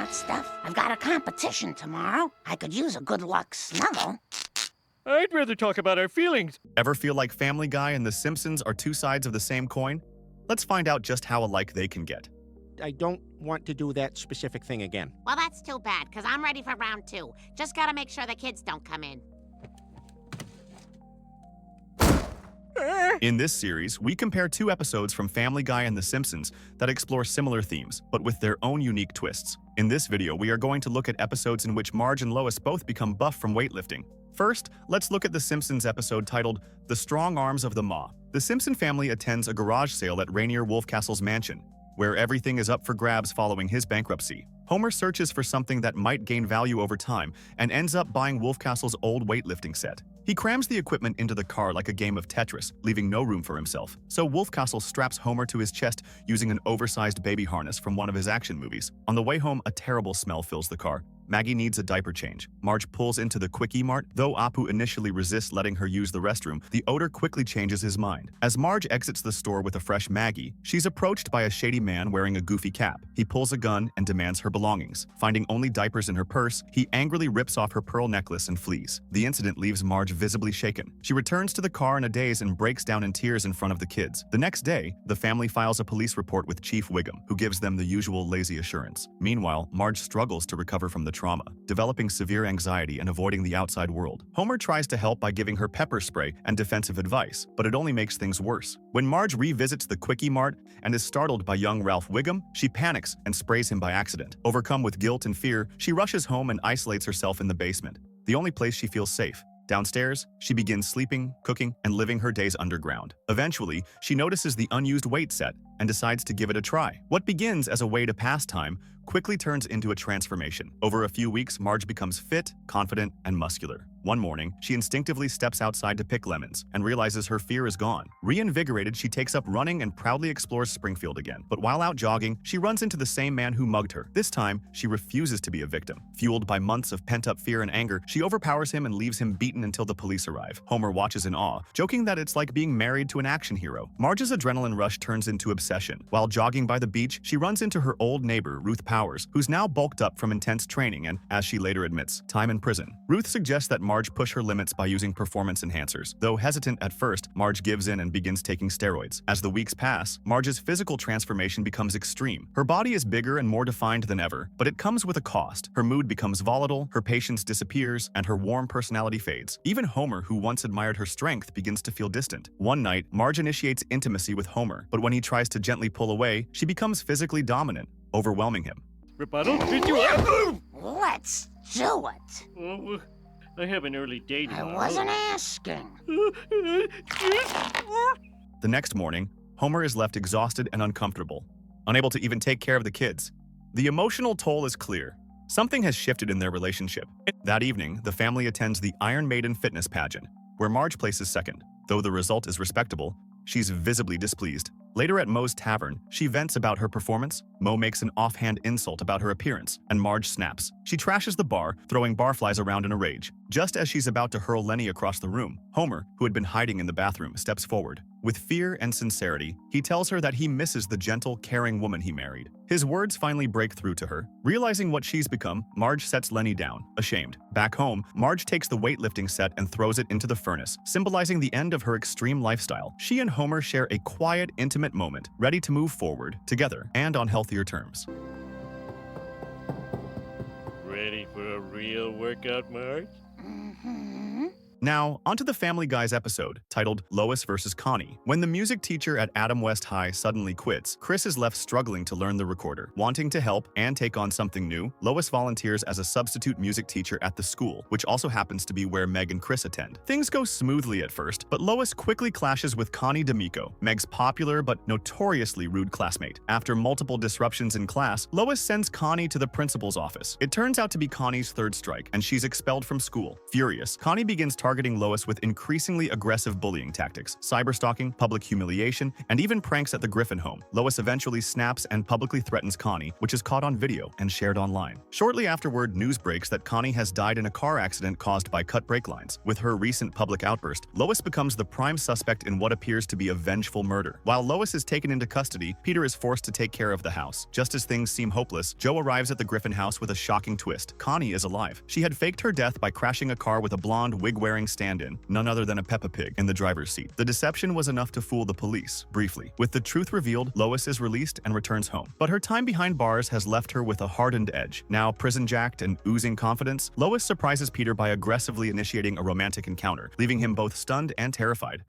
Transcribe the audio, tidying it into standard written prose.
that stuff. I've got a competition tomorrow. I could use a good luck snuggle. I'd rather talk about our feelings. Ever feel like Family Guy and The Simpsons are two sides of the same coin? Let's find out just how alike they can get. I don't want to do that specific thing again. Well, that's too bad, because I'm ready for round 2. Just gotta make sure the kids don't come in. In this series, we compare two episodes from Family Guy and The Simpsons that explore similar themes, but with their own unique twists. In this video, we are going to look at episodes in which Marge and Lois both become buff from weightlifting. First, let's look at The Simpsons episode titled The Strong Arms of the Ma. The Simpson family attends a garage sale at Rainier Wolfcastle's mansion, where everything is up for grabs following his bankruptcy. Homer searches for something that might gain value over time and ends up buying Wolfcastle's old weightlifting set. He crams the equipment into the car like a game of Tetris, leaving no room for himself. So Wolfcastle straps Homer to his chest using an oversized baby harness from one of his action movies. On the way home, a terrible smell fills the car. Maggie needs a diaper change. Marge pulls into the Quickie Mart. Though Apu initially resists letting her use the restroom, the odor quickly changes his mind. As Marge exits the store with a fresh Maggie, she's approached by a shady man wearing a goofy cap. He pulls a gun and demands her belongings. Finding only diapers in her purse, he angrily rips off her pearl necklace and flees. The incident leaves Marge visibly shaken. She returns to the car in a daze and breaks down in tears in front of the kids. The next day, the family files a police report with Chief Wiggum, who gives them the usual lazy assurance. Meanwhile, Marge struggles to recover from the trauma, developing severe anxiety and avoiding the outside world. Homer tries to help by giving her pepper spray and defensive advice, but it only makes things worse. When Marge revisits the Quickie Mart and is startled by young Ralph Wiggum, she panics and sprays him by accident. Overcome with guilt and fear, she rushes home and isolates herself in the basement, the only place she feels safe. Downstairs, she begins sleeping, cooking, and living her days underground. Eventually, she notices the unused weight set and decides to give it a try. What begins as a way to pass time quickly turns into a transformation. Over a few weeks, Marge becomes fit, confident, and muscular. One morning, she instinctively steps outside to pick lemons and realizes her fear is gone. Reinvigorated, she takes up running and proudly explores Springfield again. But while out jogging, she runs into the same man who mugged her. This time, she refuses to be a victim. Fueled by months of pent-up fear and anger, she overpowers him and leaves him beaten until the police arrive. Homer watches in awe, joking that it's like being married to an action hero. Marge's adrenaline rush turns into obsession. While jogging by the beach, she runs into her old neighbor, Ruth Powers, who's now bulked up from intense training and, as she later admits, time in prison. Ruth suggests that Marge push her limits by using performance enhancers. Though hesitant at first, Marge gives in and begins taking steroids. As the weeks pass, Marge's physical transformation becomes extreme. Her body is bigger and more defined than ever, but it comes with a cost. Her mood becomes volatile, her patience disappears, and her warm personality fades. Even Homer, who once admired her strength, begins to feel distant. One night, Marge initiates intimacy with Homer, but when he tries to gently pull away, she becomes physically dominant, overwhelming him. Rebuttal? Let's do it. Oh, I have an early date. I wasn't asking. The next morning, Homer is left exhausted and uncomfortable, unable to even take care of the kids. The emotional toll is clear. Something has shifted in their relationship. That evening, the family attends the Iron Maiden fitness pageant, where Marge places second. Though the result is respectable, she's visibly displeased. Later at Moe's tavern, she vents about her performance. Moe makes an offhand insult about her appearance, and Marge snaps. She trashes the bar, throwing barflies around in a rage. Just as she's about to hurl Lenny across the room, Homer, who had been hiding in the bathroom, steps forward. With fear and sincerity, he tells her that he misses the gentle, caring woman he married. His words finally break through to her. Realizing what she's become, Marge sets Lenny down, ashamed. Back home, Marge takes the weightlifting set and throws it into the furnace, symbolizing the end of her extreme lifestyle. She and Homer share a quiet, intimate moment, ready to move forward, together, and on healthier terms. Ready for a real workout, Marge? Now, onto the Family Guy's episode, titled Lois vs. Connie. When the music teacher at Adam West High suddenly quits, Chris is left struggling to learn the recorder. Wanting to help and take on something new, Lois volunteers as a substitute music teacher at the school, which also happens to be where Meg and Chris attend. Things go smoothly at first, but Lois quickly clashes with Connie D'Amico, Meg's popular but notoriously rude classmate. After multiple disruptions in class, Lois sends Connie to the principal's office. It turns out to be Connie's third strike, and she's expelled from school. Furious, Connie begins targeting targeting Lois with increasingly aggressive bullying tactics, cyberstalking, public humiliation, and even pranks at the Griffin home. Lois eventually snaps and publicly threatens Connie, which is caught on video and shared online. Shortly afterward, news breaks that Connie has died in a car accident caused by cut brake lines. With her recent public outburst, Lois becomes the prime suspect in what appears to be a vengeful murder. While Lois is taken into custody, Peter is forced to take care of the house. Just as things seem hopeless, Joe arrives at the Griffin house with a shocking twist. Connie is alive. She had faked her death by crashing a car with a blonde, wig-wearing stand-in, none other than a Peppa Pig, in the driver's seat. The deception was enough to fool the police, briefly. With the truth revealed, Lois is released and returns home. But her time behind bars has left her with a hardened edge. Now prison-jacked and oozing confidence, Lois surprises Peter by aggressively initiating a romantic encounter, leaving him both stunned and terrified.